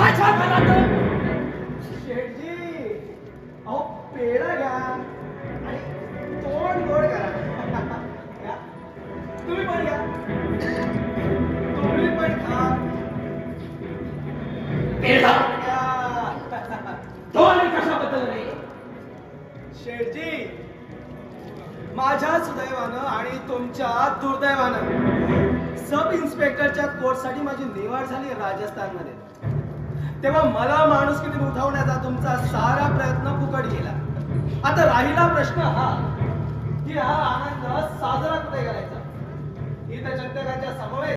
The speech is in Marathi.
माझ्या घरात शेठजी अहो पेढा घ्या आणि तोंड गोड करा. घ्या. तुम्ही पण घ्या. तुम्ही पण खा. पेढा घ्या. तो आणि कशाबद्दल रे? शेठजी माझ्या सुदैवानं आणि तुमच्या दुर्दैवानं सब इन्स्पेक्टरच्या कोर्ससाठी माझी निवड झाली राजस्थानमध्ये. तेव्हा मला माणुसकीने उठवण्याचा तुमचा सारा प्रयत्न फुकट गेला. आता राहिला प्रश्न हा की हा आनंद साजरा कुठे करायचा. इथे जनतेच्या समवेत